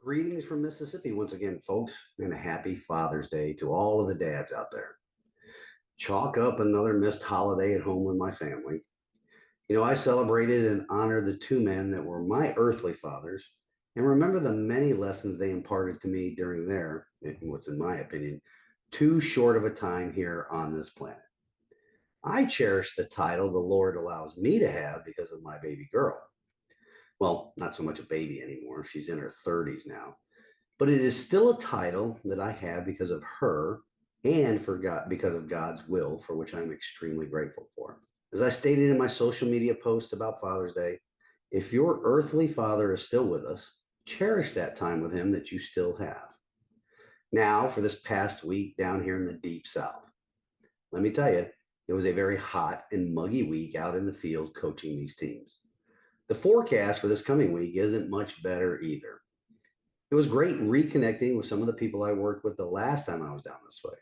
Greetings from Mississippi once again, folks, and a happy Father's Day to all of the dads out there. Chalk up another missed holiday at home with my family. I celebrated and honored the two men that were my earthly fathers and remember the many lessons they imparted to me during their, what's in my opinion, too short of a time here on this planet. I cherish the title the Lord allows me to have because of my baby girl. Well, not so much a baby anymore. She's in her 30s now. But it is still a title that I have because of her and for God, because of God's will, for which I'm extremely grateful for. As I stated in my social media post about Father's Day, if your earthly father is still with us, cherish that time with him that you still have. Now, for this past week down here in the deep South, let me tell you, it was a very hot and muggy week out in the field coaching these teams. The forecast for this coming week isn't much better either. It was great reconnecting with some of the people I worked with the last time I was down this way.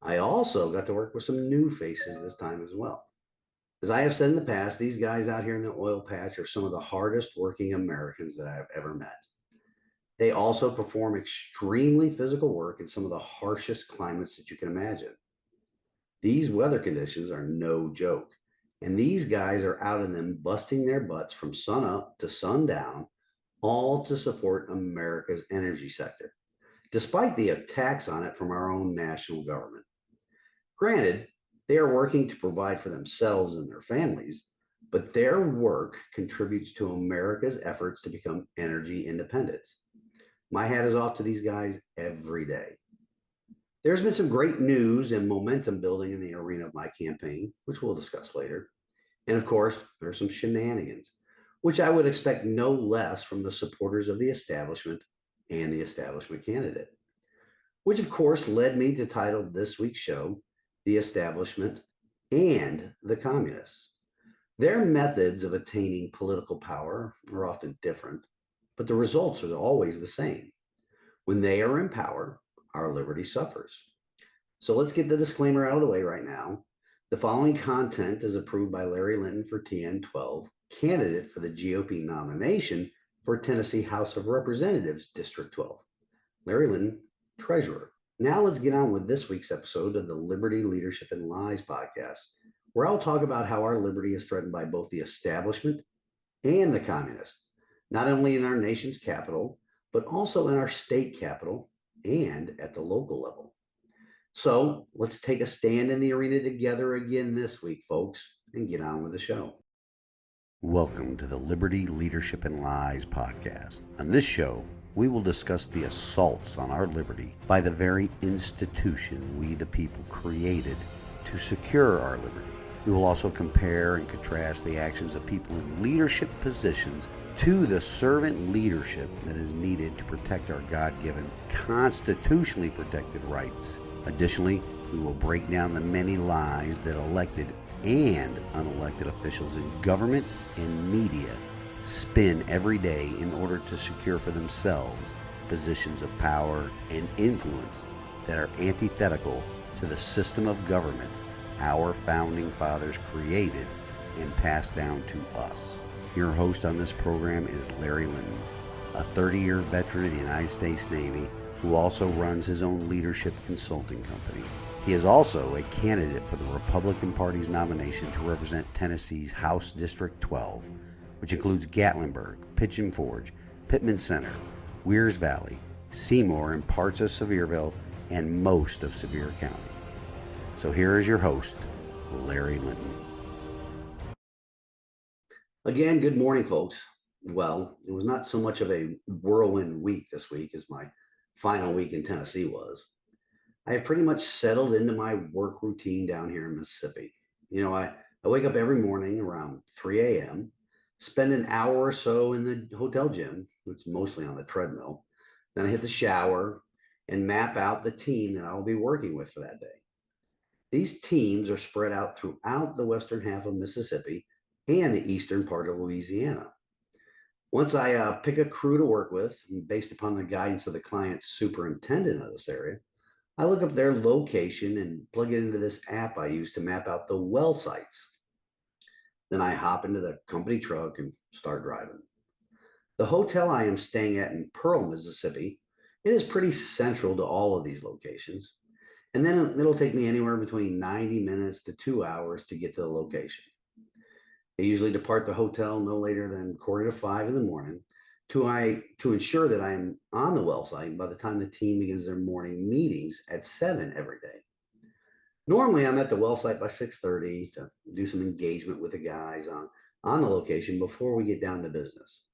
I also got to work with some new faces this time as well. As I have said in the past, these guys out here in the oil patch are some of the hardest working Americans that I have ever met. They also perform extremely physical work in some of the harshest climates that you can imagine. These weather conditions are no joke, and these guys are out in them busting their butts from sun up to sundown, all to support America's energy sector, despite the attacks on it from our own national government. Granted, they are working to provide for themselves and their families, but their work contributes to America's efforts to become energy independent. My hat is off to these guys every day. There's been some great news and momentum building in the arena of my campaign, which we'll discuss later. And of course, there's some shenanigans, which I would expect no less from the supporters of the establishment and the establishment candidate, which of course led me to title this week's show, The Establishment and the Communists. Their methods of attaining political power are often different, but the results are always the same. When they are in power, our liberty suffers. So let's get the disclaimer out of the way right now. The following content is approved by Larry Linton for TN12, candidate for the GOP nomination for Tennessee House of Representatives, District 12. Larry Linton, Treasurer. Now let's get on with this week's episode of the Liberty, Leadership, and Lies podcast, where I'll talk about how our liberty is threatened by both the establishment and the communists, not only in our nation's capital, but also in our state capital and at the local level. So let's take a stand in the arena together again this week, folks, and get on with the show. Welcome to the Liberty, Leadership, and Lies podcast. On this show, we will discuss the assaults on our liberty by the very institution we the people created to secure our liberty. We will also compare and contrast the actions of people in leadership positions to the servant leadership that is needed to protect our God-given, constitutionally protected rights. Additionally, we will break down the many lies that elected and unelected officials in government and media spin every day in order to secure for themselves positions of power and influence that are antithetical to the system of government our founding fathers created and passed down to us. Your host on this program is Larry Linton, a 30-year veteran of the United States Navy who also runs his own leadership consulting company. He is also a candidate for the Republican Party's nomination to represent Tennessee's House District 12, which includes Gatlinburg, Pigeon Forge, Pittman Center, Weirs Valley, Seymour, and parts of Sevierville, and most of Sevier County. So here is your host, Larry Linton. Again, good morning, folks. Well, it was not so much of a whirlwind week this week as my final week in Tennessee was. I have pretty much settled into my work routine down here in Mississippi. I wake up every morning around 3 a.m., spend an hour or so in the hotel gym, which is mostly on the treadmill. Then I hit the shower and map out the team that I'll be working with for that day. These teams are spread out throughout the western half of Mississippi and the eastern part of Louisiana. Once I pick a crew to work with, based upon the guidance of the client's superintendent of this area, I look up their location and plug it into this app I use to map out the well sites. Then I hop into the company truck and start driving. The hotel I am staying at in Pearl, Mississippi, it is pretty central to all of these locations. And then it'll take me anywhere between 90 minutes to 2 hours to get to the location. I usually depart the hotel no later than 4:45 in the morning to ensure that I am on the well site by the time the team begins their morning meetings at 7 every day. Normally, I'm at the well site by 6:30 to do some engagement with the guys on the location before we get down to business.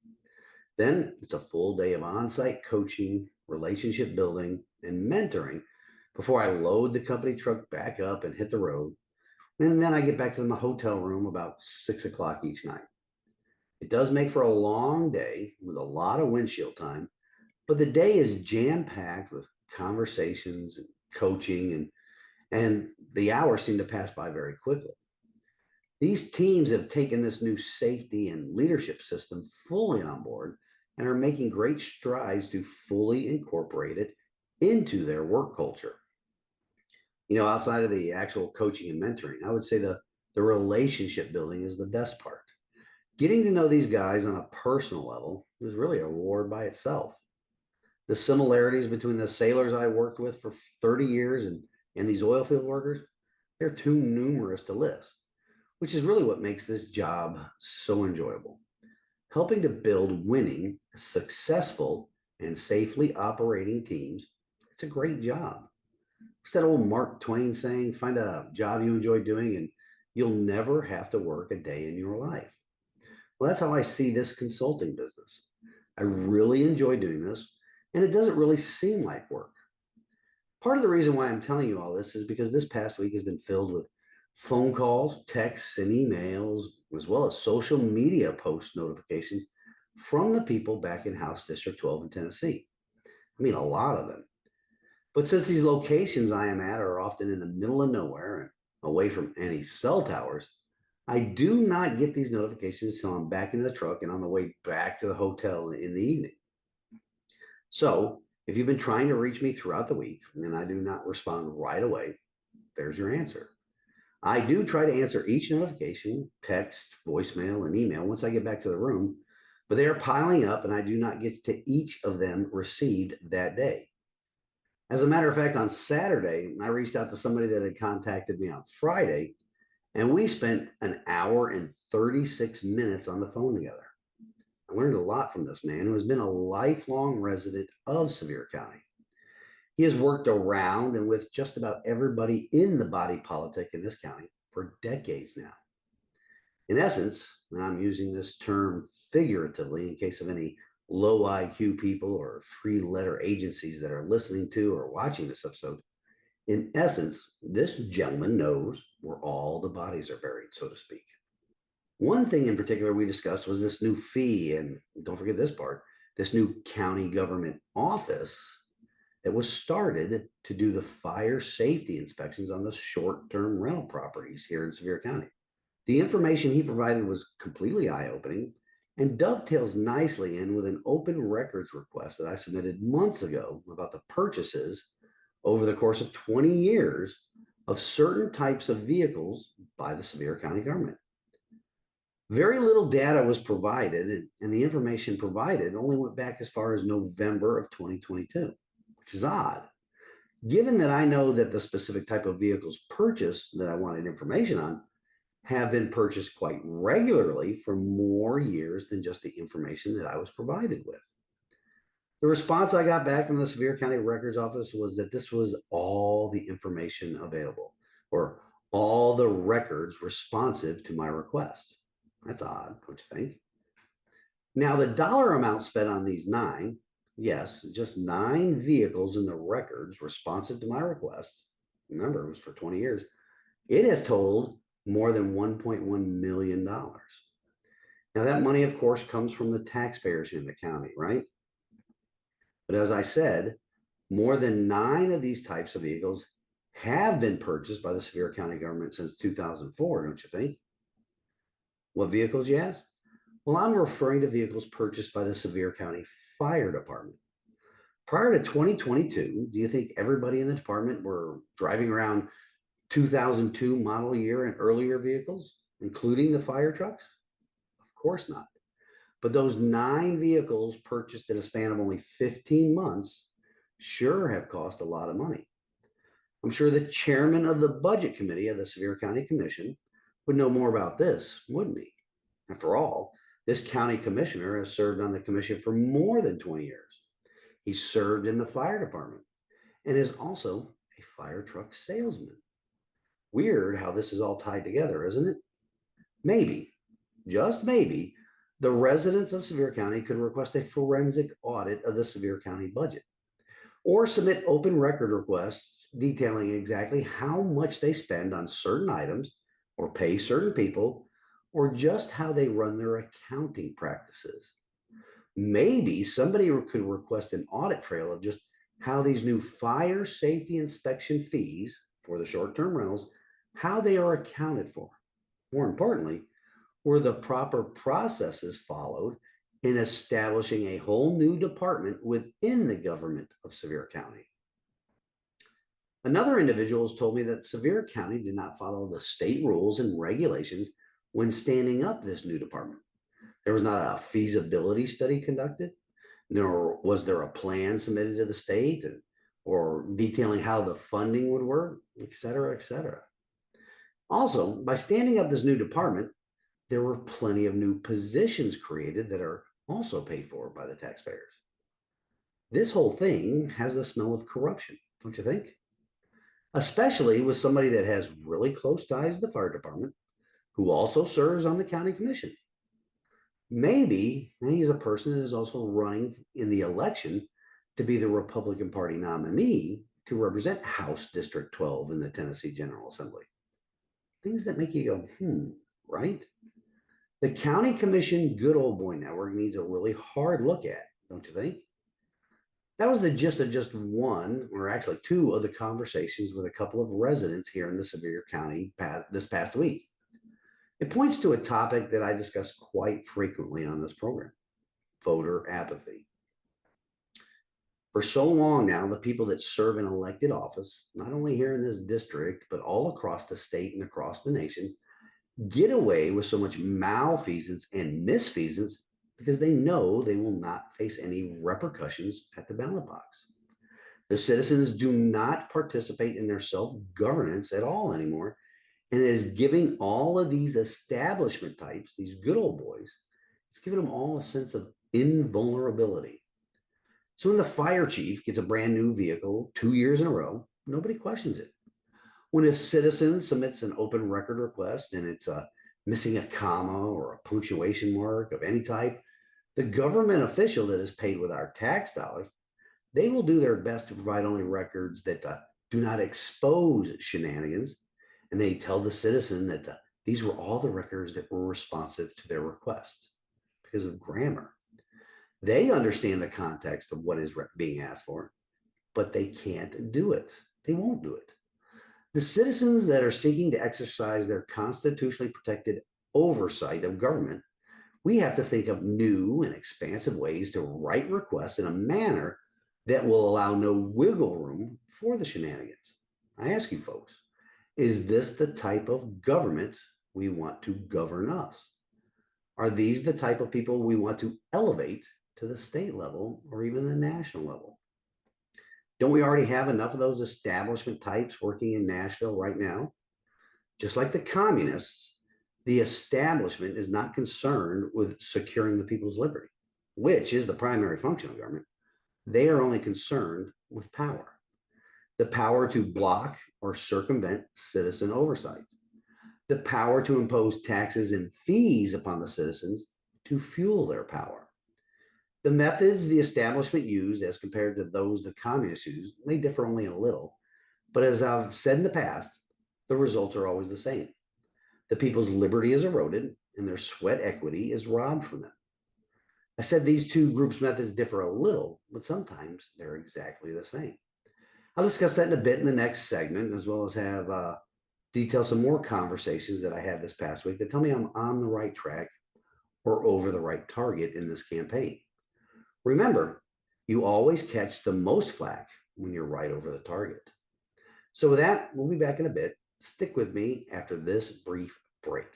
Then it's a full day of on-site coaching, relationship building, and mentoring before I load the company truck back up and hit the road. And then I get back to my hotel room about 6 o'clock each night. It does make for a long day with a lot of windshield time, but the day is jam-packed with conversations and coaching, and the hours seem to pass by very quickly. These teams have taken this new safety and leadership system fully on board and are making great strides to fully incorporate it into their work culture. Outside of the actual coaching and mentoring, I would say the relationship building is the best part. Getting to know these guys on a personal level is really a reward by itself. The similarities between the sailors I worked with for 30 years and these oil field workers, they're too numerous to list, which is really what makes this job so enjoyable. Helping to build winning, successful, and safely operating teams, it's a great job. What's that old Mark Twain saying? Find a job you enjoy doing and you'll never have to work a day in your life. Well, that's how I see this consulting business. I really enjoy doing this, and it doesn't really seem like work. Part of the reason why I'm telling you all this is because this past week has been filled with phone calls, texts, and emails, as well as social media post notifications from the people back in House District 12 in Tennessee. I mean, a lot of them. But since these locations I am at are often in the middle of nowhere and away from any cell towers, I do not get these notifications until I'm back in the truck and on the way back to the hotel in the evening. So if you've been trying to reach me throughout the week and I do not respond right away, there's your answer. I do try to answer each notification, text, voicemail, and email once I get back to the room, but they are piling up and I do not get to each of them received that day. As a matter of fact, on Saturday, I reached out to somebody that had contacted me on Friday, and we spent an hour and 36 minutes on the phone together. I learned a lot from this man who has been a lifelong resident of Sevier County. He has worked around and with just about everybody in the body politic in this county for decades now. In essence, and I'm using this term figuratively in case of any low IQ people or three-letter agencies that are listening to or watching this episode, in essence, this gentleman knows where all the bodies are buried, so to speak. One thing in particular we discussed was this new fee, and don't forget this part, this new county government office that was started to do the fire safety inspections on the short-term rental properties here in Sevier County. The information he provided was completely eye-opening and dovetails nicely in with an open records request that I submitted months ago about the purchases over the course of 20 years of certain types of vehicles by the Sevier County government. Very little data was provided, and the information provided only went back as far as November of 2022, which is odd. Given that I know that the specific type of vehicles purchased that I wanted information on have been purchased quite regularly for more years than just the information that I was provided with. The response I got back from the Sevier County Records Office was that this was all the information available, or all the records responsive to my request. That's odd, don't you think? Now, the dollar amount spent on these nine, yes, just 9 vehicles in the records responsive to my request, remember, it was for 20 years, it has totaled more than $1.1 million. Now, that money, of course, comes from the taxpayers in the county, right? But as I said, more than 9 of these types of vehicles have been purchased by the Sevier County government since 2004, don't you think? What vehicles, you ask? Well, I'm referring to vehicles purchased by the Sevier County Fire Department. Prior to 2022, do you think everybody in the department were driving around 2002 model year and earlier vehicles, including the fire trucks? Of course not. But those 9 vehicles purchased in a span of only 15 months sure have cost a lot of money. I'm sure the chairman of the budget committee of the Sevier County Commission would know more about this, wouldn't he? After all, this county commissioner has served on the commission for more than 20 years. He's served in the fire department and is also a fire truck salesman. Weird how this is all tied together, isn't it? Maybe, just maybe, the residents of Sevier County could request a forensic audit of the Sevier County budget or submit open record requests detailing exactly how much they spend on certain items or pay certain people or just how they run their accounting practices. Maybe somebody could request an audit trail of just how these new fire safety inspection fees for the short-term rentals, how they are accounted for. More importantly, were the proper processes followed in establishing a whole new department within the government of Sevier County. Another individual has told me that Sevier County did not follow the state rules and regulations when standing up this new department. There was not a feasibility study conducted, nor was there a plan submitted to the state or detailing how the funding would work, et cetera, et cetera. Also, by standing up this new department, there were plenty of new positions created that are also paid for by the taxpayers. This whole thing has the smell of corruption, don't you think? Especially with somebody that has really close ties to the fire department, who also serves on the county commission. Maybe he's a person that is also running in the election to be the Republican Party nominee to represent House District 12 in the Tennessee General Assembly. Things that make you go, right? The County Commission Good Old Boy Network needs a really hard look at, don't you think? That was the gist of just one, or actually two, of the conversations with a couple of residents here in the Sevier County this past week. It points to a topic that I discuss quite frequently on this program: voter apathy. For so long now, the people that serve in elected office, not only here in this district, but all across the state and across the nation, get away with so much malfeasance and misfeasance because they know they will not face any repercussions at the ballot box. The citizens do not participate in their self-governance at all anymore, and it is giving all of these establishment types, these good old boys, it's giving them all a sense of invulnerability. So when the fire chief gets a brand new vehicle 2 years in a row, nobody questions it. When a citizen submits an open record request and it's missing a comma or a punctuation mark of any type, the government official that is paid with our tax dollars, they will do their best to provide only records that do not expose shenanigans. And they tell the citizen that these were all the records that were responsive to their request because of grammar. They understand the context of what is being asked for, but they can't do it. They won't do it. The citizens that are seeking to exercise their constitutionally protected oversight of government, we have to think of new and expansive ways to write requests in a manner that will allow no wiggle room for the shenanigans. I ask you folks, is this the type of government we want to govern us? Are these the type of people we want to elevate to the state level or even the national level? Don't we already have enough of those establishment types working in Nashville right now? Just like the communists, the establishment is not concerned with securing the people's liberty, which is the primary function of government. They are only concerned with power. The power to block or circumvent citizen oversight. The power to impose taxes and fees upon the citizens to fuel their power. The methods the establishment used as compared to those the communists used may differ only a little, but as I've said in the past, the results are always the same. The people's liberty is eroded and their sweat equity is robbed from them. I said these two groups' methods differ a little, but sometimes they're exactly the same. I'll discuss that in a bit in the next segment, as well as have detail some more conversations that I had this past week that tell me I'm on the right track or over the right target in this campaign. Remember, you always catch the most flack when you're right over the target. So with that, we'll be back in a bit. Stick with me after this brief break.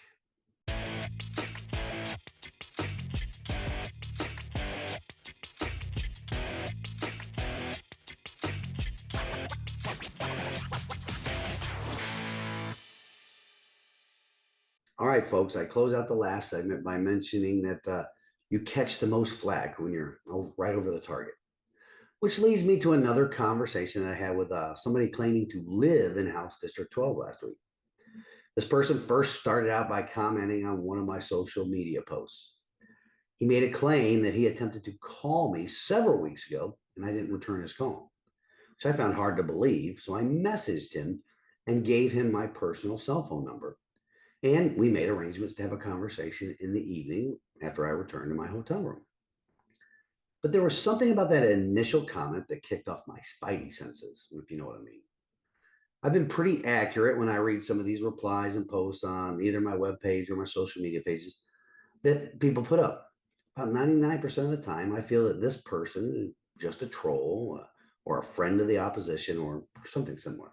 All right, folks, I close out the last segment by mentioning that you catch the most flack when you're right over the target, which leads me to another conversation that I had with somebody claiming to live in House District 12 last week. This person first started out by commenting on one of my social media posts. He made a claim that he attempted to call me several weeks ago and I didn't return his call, which I found hard to believe. So I messaged him and gave him my personal cell phone number. And we made arrangements to have a conversation in the evening after I returned to my hotel room. But there was something about that initial comment that kicked off my spidey senses, if you know what I mean. I've been pretty accurate when I read some of these replies and posts on either my webpage or my social media pages that people put up. About 99% of the time, I feel that this person is just a troll or a friend of the opposition or something similar.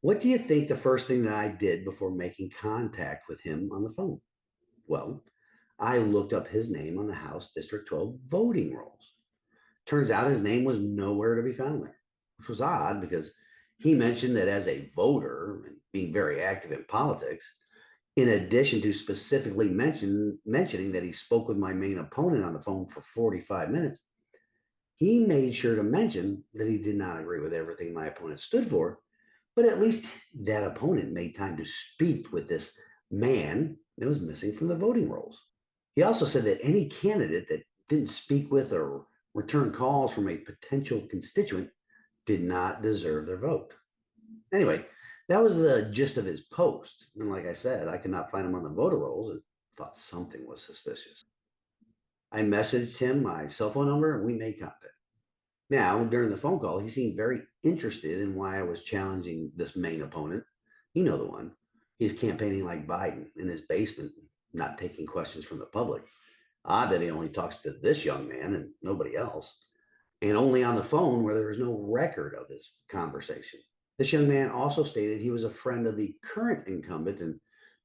What do you think the first thing that I did before making contact with him on the phone? Well, I looked up his name on the House District 12 voting rolls. Turns out his name was nowhere to be found there, which was odd because he mentioned that as a voter and being very active in politics, in addition to specifically mentioning that he spoke with my main opponent on the phone for 45 minutes, he made sure to mention that he did not agree with everything my opponent stood for, but at least that opponent made time to speak with this man that was missing from the voting rolls. He also said that any candidate that didn't speak with or return calls from a potential constituent did not deserve their vote. Anyway, that was the gist of his post. And like I said, I could not find him on the voter rolls and thought something was suspicious. I messaged him my cell phone number and we made contact. Now, during the phone call, he seemed very interested in why I was challenging this main opponent. You know the one. He's campaigning like Biden in his basement, not taking questions from the public. Odd that he only talks to this young man and nobody else, and only on the phone where there is no record of this conversation. This young man also stated he was a friend of the current incumbent and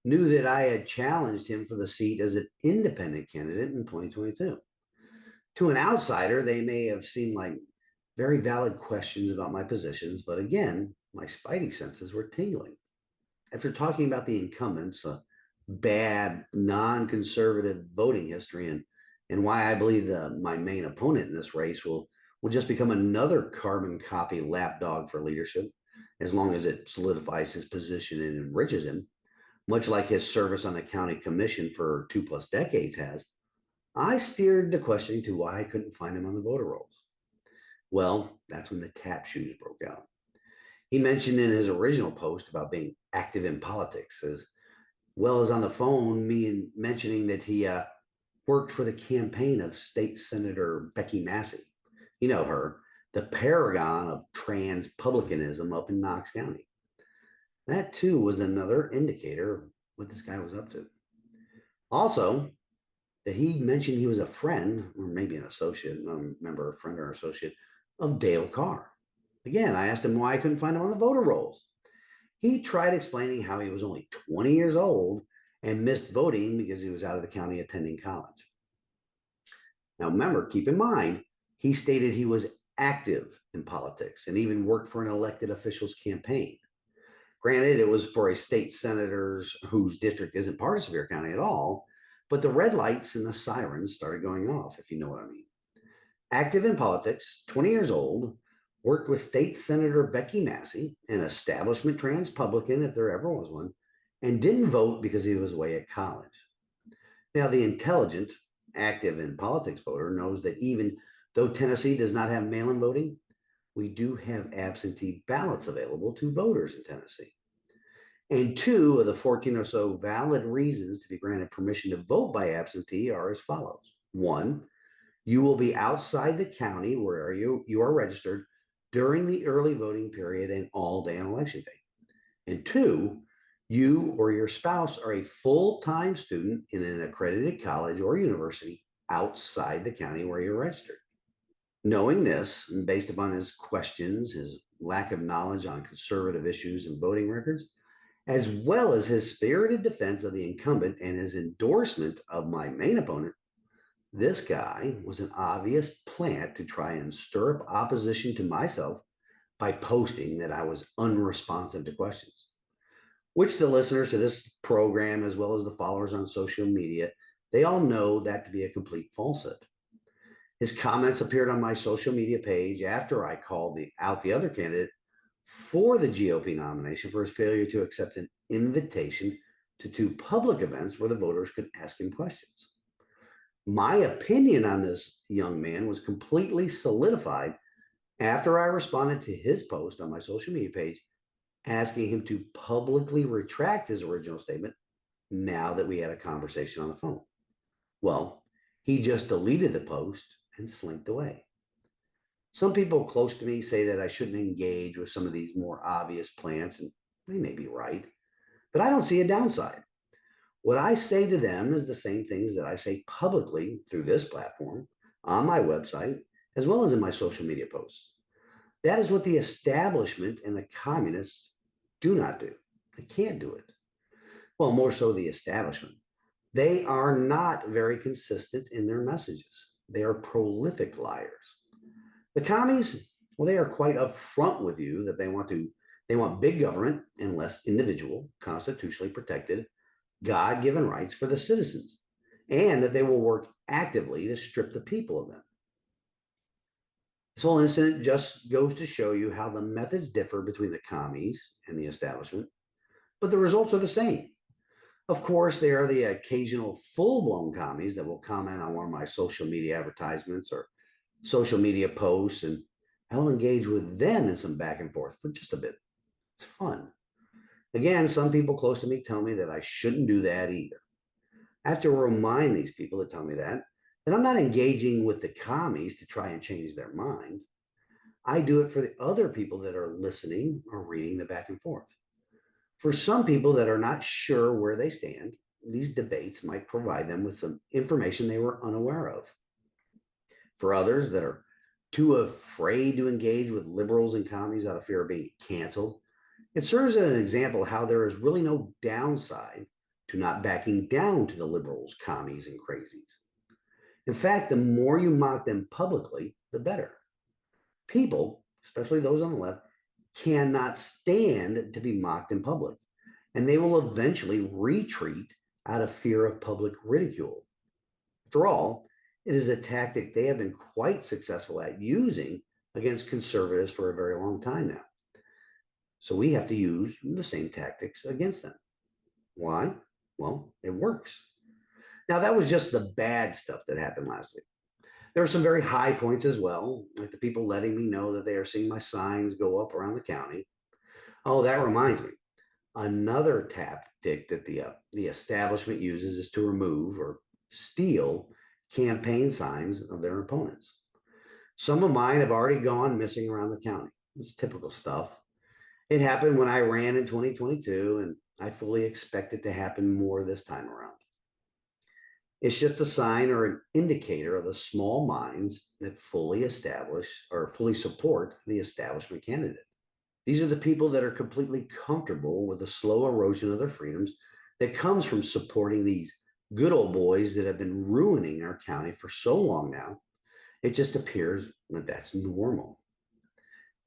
knew that I had challenged him for the seat as an independent candidate in 2022. To an outsider, they may have seemed like very valid questions about my positions, but again, my spidey senses were tingling. After talking about the incumbents, bad non-conservative voting history, and why I believe my main opponent in this race will just become another carbon copy lapdog for leadership, as long as it solidifies his position and enriches him, much like his service on the county commission for 2+ decades has. I steered the questioning to why I couldn't find him on the voter rolls. Well, that's when the tap shoes broke out. He mentioned in his original post about being active in politics, as well as on the phone, me and mentioning that he worked for the campaign of State Senator Becky Massey. You know her, the paragon of trans publicanism up in Knox County. That too was another indicator of what this guy was up to. Also, that he mentioned he was a friend, or maybe an associate, I don't remember, a friend or associate of Dale Carr. Again, I asked him why I couldn't find him on the voter rolls. He tried explaining how he was only 20 years old and missed voting because he was out of the county attending college. Now, remember, keep in mind, he stated he was active in politics and even worked for an elected official's campaign. Granted, it was for a state senator's whose district isn't part of Sevier County at all, but the red lights and the sirens started going off, if you know what I mean. Active in politics, 20 years old, worked with State Senator Becky Massey, an establishment trans Republican, if there ever was one, and didn't vote because he was away at college. Now, the intelligent, active in politics voter knows that even though Tennessee does not have mail in voting, we do have absentee ballots available to voters in Tennessee. And 2 of the 14 or so valid reasons to be granted permission to vote by absentee are as follows. 1, you will be outside the county where you are registered during the early voting period and all day on election day. And 2, you or your spouse are a full-time student in an accredited college or university outside the county where you're registered. Knowing this, and based upon his questions, his lack of knowledge on conservative issues and voting records, as well as his spirited defense of the incumbent and his endorsement of my main opponent, this guy was an obvious plant to try and stir up opposition to myself by posting that I was unresponsive to questions. which the listeners to this program, as well as the followers on social media, they all know that to be a complete falsehood. His comments appeared on my social media page after I called out the other candidate for the GOP nomination for his failure to accept an invitation to two public events where the voters could ask him questions. My opinion on this young man was completely solidified after I responded to his post on my social media page asking him to publicly retract his original statement now that we had a conversation on the phone. Well, he just deleted the post and slinked away. Some people close to me say that I shouldn't engage with some of these more obvious plants, and they may be right, but I don't see a downside. What I say to them is the same things that I say publicly through this platform, on my website, as well as in my social media posts. That is what the establishment and the communists do not do. They can't do it. Well, more so the establishment. They are not very consistent in their messages. They are prolific liars. The commies, well, they are quite upfront with you that they want big government and less individual, constitutionally protected, God-given rights for the citizens, and that they will work actively to strip the people of them. This whole incident just goes to show you how the methods differ between the commies and the establishment, but the results are the same. Of course, there are the occasional full-blown commies that will comment on one of my social media advertisements or social media posts, and I'll engage with them in some back and forth for just a bit. It's fun. Again, some people close to me tell me that I shouldn't do that either. I have to remind these people that tell me that I'm not engaging with the commies to try and change their mind. I do it for the other people that are listening or reading the back and forth. For some people that are not sure where they stand, these debates might provide them with some information they were unaware of. For others that are too afraid to engage with liberals and commies out of fear of being canceled, it serves as an example of how there is really no downside to not backing down to the liberals, commies, and crazies. In fact, the more you mock them publicly, the better. People, especially those on the left, cannot stand to be mocked in public, and they will eventually retreat out of fear of public ridicule. After all, it is a tactic they have been quite successful at using against conservatives for a very long time now. So we have to use the same tactics against them. Why? Well, it works. Now, that was just the bad stuff that happened last week. There are some very high points as well, like the people letting me know that they are seeing my signs go up around the county. Oh, that reminds me. Another tactic that the establishment uses is to remove or steal campaign signs of their opponents. Some of mine have already gone missing around the county. It's typical stuff. It happened when I ran in 2022, and I fully expect it to happen more this time around. It's just a sign or an indicator of the small minds that fully establish or fully support the establishment candidate. These are the people that are completely comfortable with the slow erosion of their freedoms that comes from supporting these good old boys that have been ruining our county for so long now. It just appears that that's normal.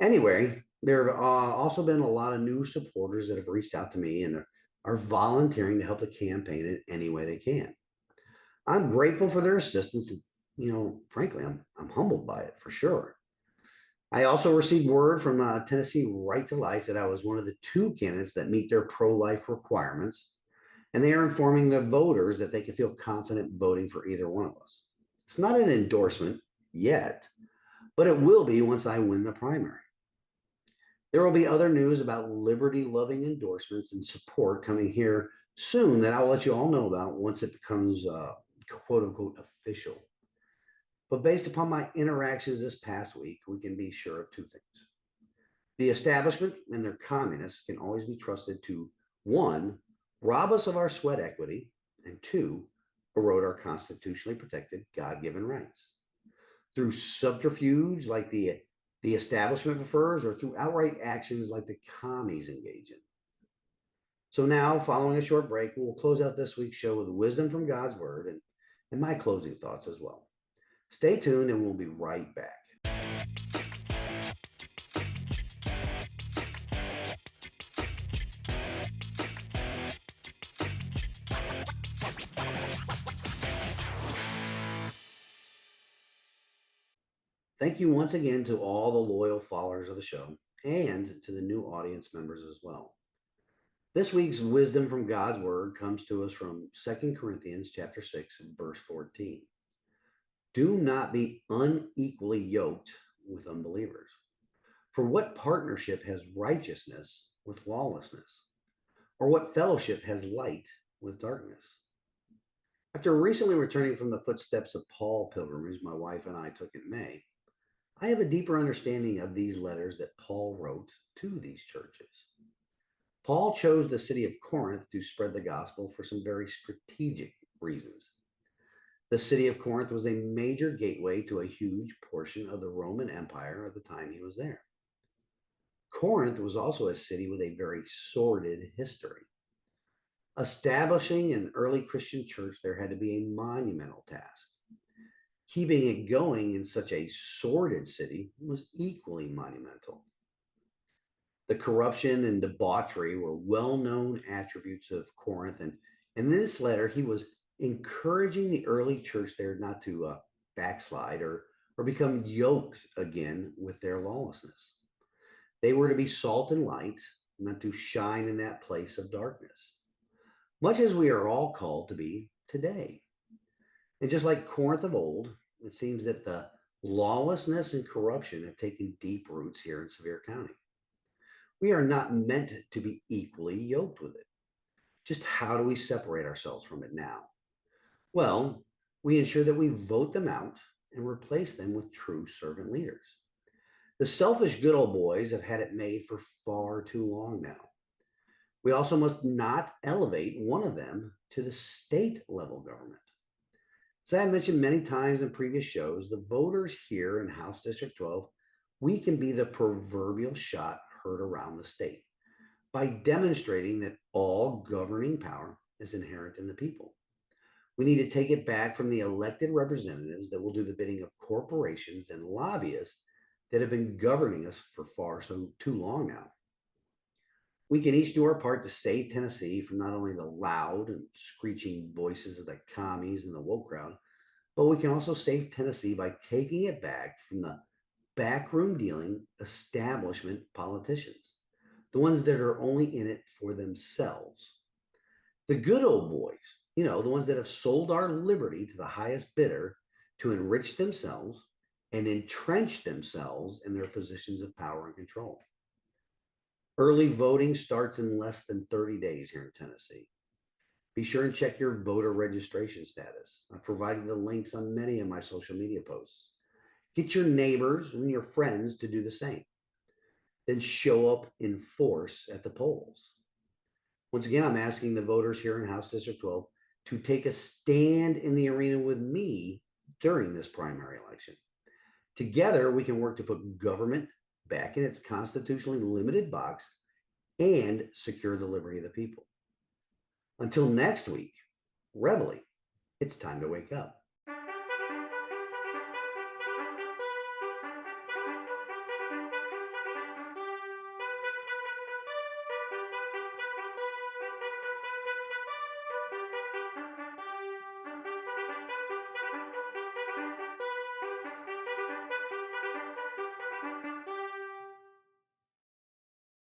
Anyway, there have also been a lot of new supporters that have reached out to me and are volunteering to help the campaign in any way they can. I'm grateful for their assistance. And, frankly, I'm humbled by it for sure. I also received word from Tennessee Right to Life that I was one of the two candidates that meet their pro-life requirements, and they are informing the voters that they can feel confident voting for either one of us. It's not an endorsement yet, but it will be once I win the primary. There will be other news about liberty-loving endorsements and support coming here soon that I'll let you all know about once it becomes quote-unquote official. But based upon my interactions this past week, we can be sure of two things. The establishment and their communists can always be trusted to, one, rob us of our sweat equity, and two, erode our constitutionally protected God-given rights. Through subterfuge like the establishment prefers, or through outright actions like the commies engage in. So now, following a short break, we'll close out this week's show with wisdom from God's word and my closing thoughts as well. Stay tuned and we'll be right back. Thank you once again to all the loyal followers of the show and to the new audience members as well. This week's wisdom from God's word comes to us from 2 Corinthians chapter 6, verse 14. Do not be unequally yoked with unbelievers. For what partnership has righteousness with lawlessness? Or what fellowship has light with darkness? After recently returning from the footsteps of Paul pilgrimage my wife and I took in May, I have a deeper understanding of these letters that Paul wrote to these churches. Paul chose the city of Corinth to spread the gospel for some very strategic reasons. The city of Corinth was a major gateway to a huge portion of the Roman Empire at the time he was there. Corinth was also a city with a very sordid history. Establishing an early Christian church there had to be a monumental task. Keeping it going in such a sordid city was equally monumental. The corruption and debauchery were well-known attributes of Corinth, and in this letter, he was encouraging the early church there not to backslide or become yoked again with their lawlessness. They were to be salt and light, meant to shine in that place of darkness, much as we are all called to be today. And just like Corinth of old, it seems that the lawlessness and corruption have taken deep roots here in Sevier County. We are not meant to be equally yoked with it. Just how do we separate ourselves from it now? Well, we ensure that we vote them out and replace them with true servant leaders. The selfish good old boys have had it made for far too long now. We also must not elevate one of them to the state level government. As I mentioned many times in previous shows, the voters here in House District 12, we can be the proverbial shot heard around the state by demonstrating that all governing power is inherent in the people. We need to take it back from the elected representatives that will do the bidding of corporations and lobbyists that have been governing us for too long now. We can each do our part to save Tennessee from not only the loud and screeching voices of the commies and the woke crowd, but we can also save Tennessee by taking it back from the backroom dealing establishment politicians, the ones that are only in it for themselves. The good old boys, the ones that have sold our liberty to the highest bidder to enrich themselves and entrench themselves in their positions of power and control. Early voting starts in less than 30 days here in Tennessee. Be sure and check your voter registration status. I've provided the links on many of my social media posts. Get your neighbors and your friends to do the same. Then show up in force at the polls. Once again, I'm asking the voters here in House District 12 to take a stand in the arena with me during this primary election. Together, we can work to put government back in its constitutionally limited box and secure the liberty of the people. Until next week, Reveille, it's time to wake up.